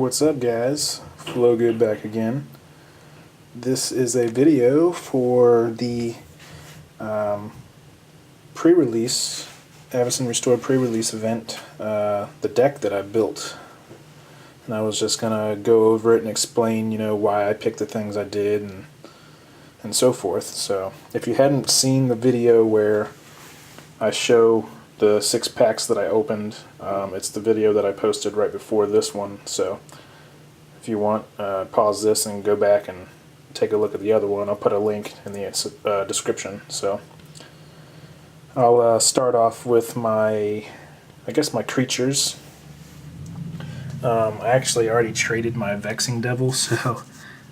What's up, guys? Flowgood back again. This is a video for the pre-release, Avacyn Restored Pre-release event, the deck that I built. And I was just gonna go over it and explain, why I picked the things I did and so forth. So if you hadn't seen the video where I show the 6 packs that I opened, it's the video that I posted right before this one. So if you want, pause this and go back and take a look at the other one. I'll put a link in the description. So I'll start off with my creatures. I actually already traded my Avacyn Devil, so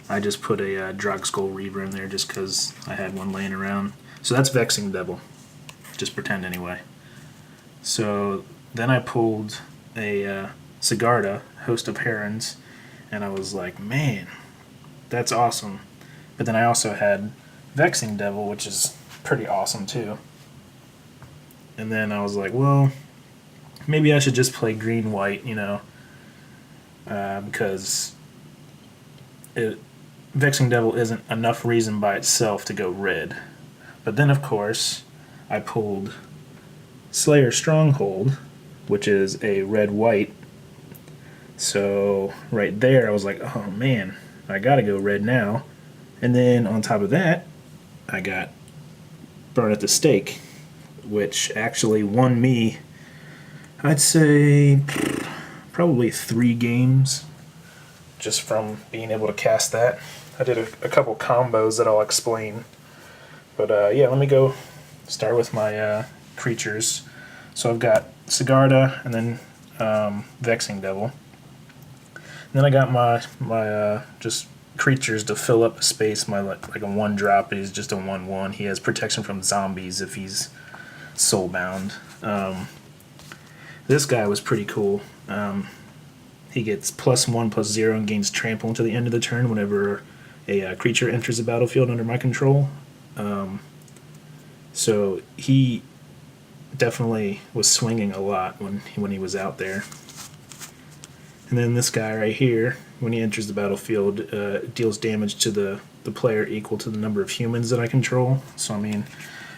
I just put a Drogskol Reaver in there just because I had one laying around. So that's Avacyn Devil. Just pretend anyway. So then I pulled a Sigarda, Host of Herons, and I was like, man, that's awesome. But then I also had Avacyn Devil, which is pretty awesome too. And then I was like, well, maybe I should just play green-white, because Avacyn Devil isn't enough reason by itself to go red. But then, of course, I pulled Slayer Stronghold, which is a red-white. So right there, I was like, oh man, I gotta go red now. And then on top of that, I got Burn at the Stake, which actually won me, I'd say, probably 3 games just from being able to cast that. I did a couple combos that I'll explain. But yeah, let me go start with my creatures. So I've got Sigarda and then Avacyn Devil. And then I got my just creatures to fill up space. My like a 1-drop. He's just a 1/1. He has protection from zombies if he's soulbound. This guy was pretty cool. He gets +1/+0 and gains trample until the end of the turn whenever a creature enters the battlefield under my control. So he definitely was swinging a lot when he was out there. And then this guy right here, when he enters the battlefield, deals damage to the player equal to the number of humans that I control. So I mean,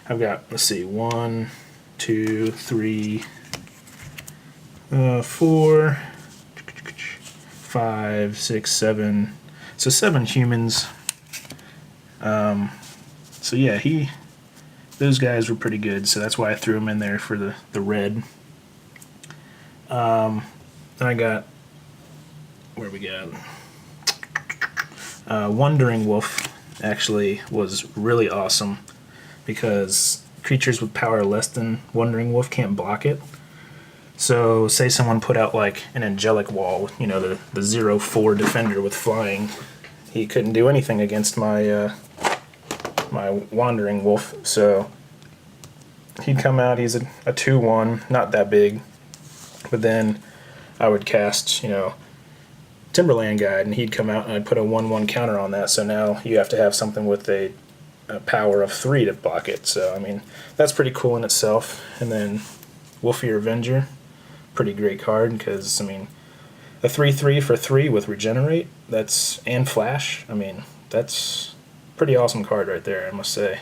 I've got, let's see, 1, 2, 3, 4, 5, 6, 7. So 7 humans. So yeah, those guys were pretty good. So that's why I threw them in there for the red. Then I got, where we got? Wandering Wolf actually was really awesome because creatures with power less than Wandering Wolf can't block it. So say someone put out like an Angelic Wall, the 0/4 defender with flying. He couldn't do anything against my my Wandering Wolf. So he'd come out, he's a 2/1, not that big. But then I would cast, Timberland Guide, and he'd come out and I'd put a 1/1 counter on that. So now you have to have something with a power of 3 to block it. So I mean, that's pretty cool in itself. And then Wolfie Revenger, pretty great card because I mean, a 3/3 for 3 with Regenerate, and Flash. I mean, that's a pretty awesome card right there, I must say.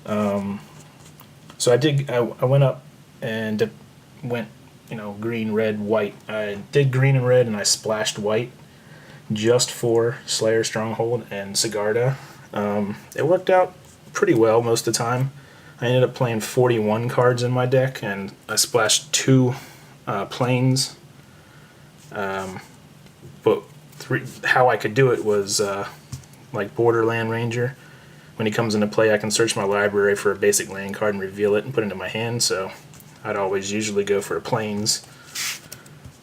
So I went up and went, green, red, white. I did green and red, and I splashed white just for Slayer Stronghold and Sigarda. It worked out pretty well most of the time. I ended up playing 41 cards in my deck, and I splashed 2 planes. But how I could do it was like Borderland Ranger. When he comes into play, I can search my library for a basic land card and reveal it and put it into my hand. So I'd always usually go for planes,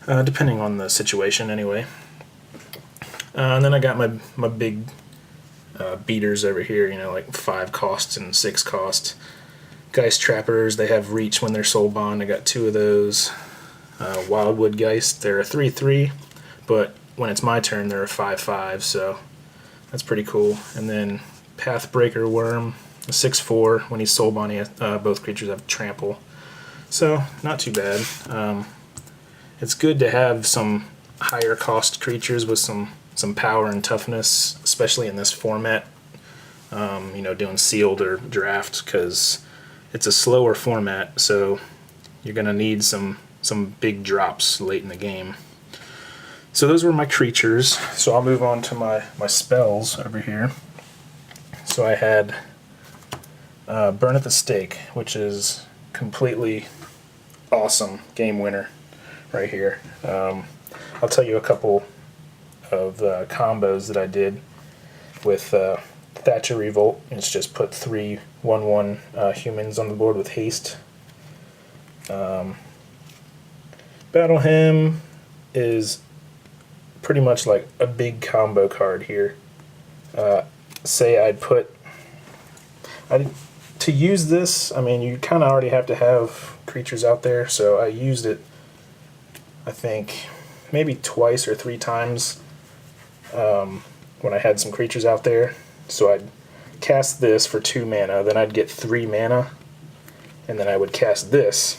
depending on the situation anyway. And then I got my big beaters over here, like 5 cost and 6 cost. Geist Trappers, they have reach when they're soulbound. I got 2 of those. Wildwood Geist, they're a 3/3, but when it's my turn, they're a 5/5, so that's pretty cool. And then Pathbreaker Worm, a 6/4. When he's soulbound, both creatures have trample. So, not too bad. It's good to have some higher cost creatures with some power and toughness, especially in this format. You know, doing sealed or draft, because it's a slower format, so you're gonna need some big drops late in the game. So those were my creatures. So I'll move on to my spells over here. So I had Burn at the Stake, which is completely awesome game winner right here. I'll tell you a couple of combos that I did with Thatcher Revolt. It's just put 3 1/1 humans on the board with haste. Battle Hymn is pretty much like a big combo card here. Say to use this, I mean, you kind of already have to have creatures out there, so I used it, I think, maybe twice or 3 times when I had some creatures out there. So I'd cast this for 2 mana, then I'd get 3 mana, and then I would cast this.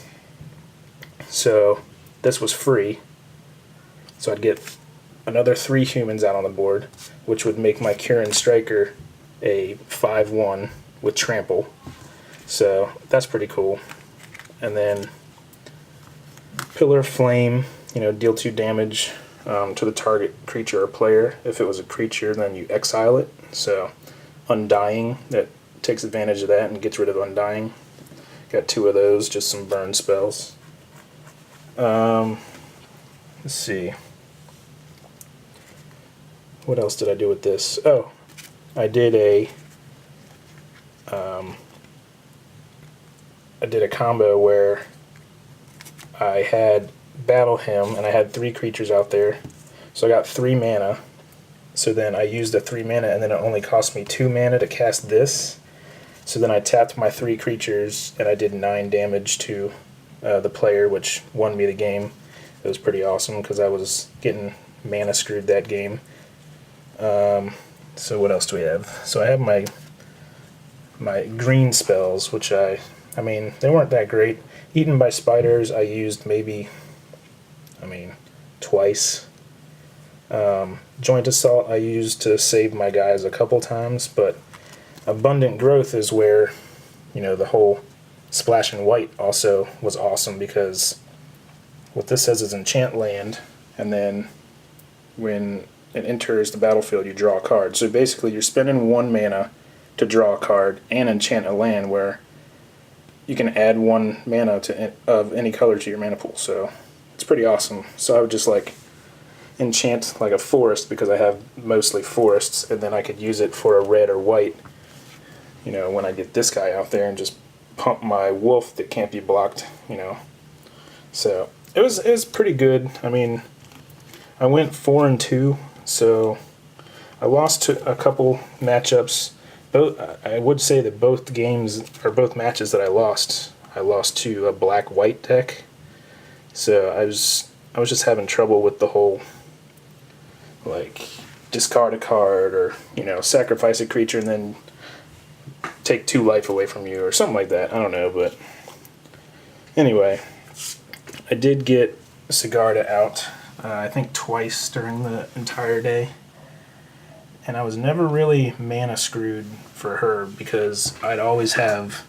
So this was free. So I'd get another 3 humans out on the board, which would make my Kirin Striker a 5/1 with trample. So that's pretty cool. And then Pillar of Flame, you know, deal 2 damage to the target creature or player. If it was a creature, then you exile it. So Undying, that takes advantage of that and gets rid of Undying. Got 2 of those, just some burn spells. Let's see. What else did I do with this? Oh, I did a combo where I had Battle Hymn and I had 3 creatures out there, so I got 3 mana. So then I used the 3 mana, and then it only cost me 2 mana to cast this. So then I tapped my 3 creatures and I did 9 damage to the player, which won me the game. It was pretty awesome because I was getting mana screwed that game. So what else do we have? So I have my green spells, which I mean, they weren't that great. Eaten by Spiders I used maybe, twice. Joint Assault I used to save my guys a couple times, but Abundant Growth is where, you know, the whole Splash and White also was awesome, because what this says is enchant land, and then when it enters the battlefield you draw a card. So basically you're spending 1 mana to draw a card and enchant a land, where you can add 1 mana of any color to your mana pool. So it's pretty awesome. So I would just like enchant like a forest, because I have mostly forests, and then I could use it for a red or white, you know, when I get this guy out there, and just pump my wolf that can't be blocked, you know. So it was pretty good. I mean, I went 4-2, so I lost to a couple matchups. I would say that both matches that I lost to a black-white deck. So I was just having trouble with the whole, like, discard a card, or, you know, sacrifice a creature and then take 2 life away from you, or something like that. I don't know, but anyway, I did get Sigarda out, I think twice during the entire day, and I was never really mana screwed for her, because I'd always have,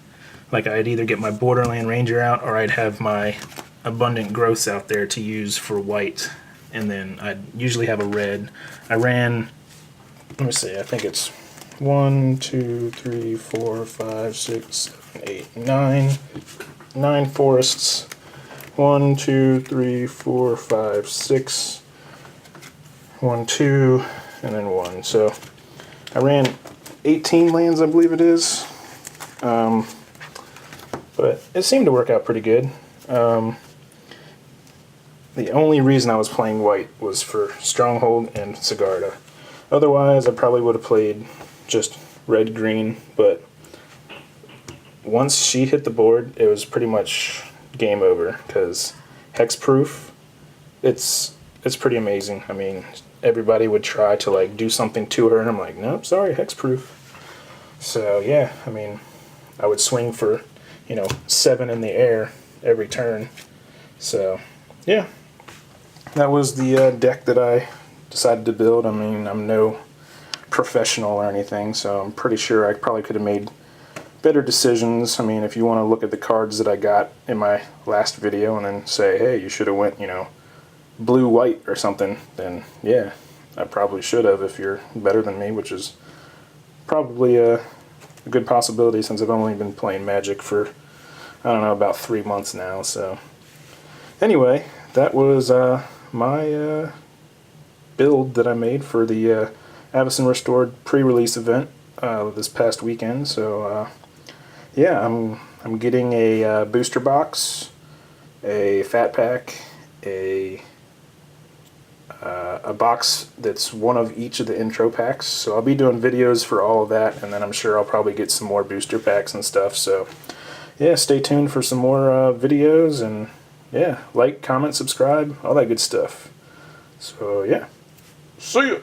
like, I'd either get my Borderland Ranger out, or I'd have my Abundant Growths out there to use for white, and then I'd usually have a red. I ran, let me see, I think it's 1, 2, 3, 4, 5, 6, 7, 8, 9 forests. 1, 2, 3, 4, 5, 6. 1, 2, and then 1. So I ran 18 lands, I believe it is. But it seemed to work out pretty good. The only reason I was playing white was for Stronghold and Sigarda. Otherwise, I probably would have played just red-green, but once she hit the board, it was pretty much game over, because hexproof, it's pretty amazing. I mean, everybody would try to, like, do something to her, and I'm like, nope, sorry, hexproof. So yeah, I mean, I would swing for, you know, 7 in the air every turn. So yeah, that was the deck that I decided to build. I mean, I'm no professional or anything, so I'm pretty sure I probably could have made better decisions. I mean, if you want to look at the cards that I got in my last video and then say, hey, you should have went, you know, blue-white or something, then yeah, I probably should have if you're better than me, which is probably a good possibility since I've only been playing Magic for, I don't know, about 3 months now. So anyway, that was my build that I made for the Avacyn Restored Pre-release event this past weekend. So yeah, I'm getting a booster box, a fat pack, a box that's one of each of the intro packs. So I'll be doing videos for all of that, and then I'm sure I'll probably get some more booster packs and stuff. So yeah, stay tuned for some more videos, and yeah, like, comment, subscribe, all that good stuff. So yeah, see ya!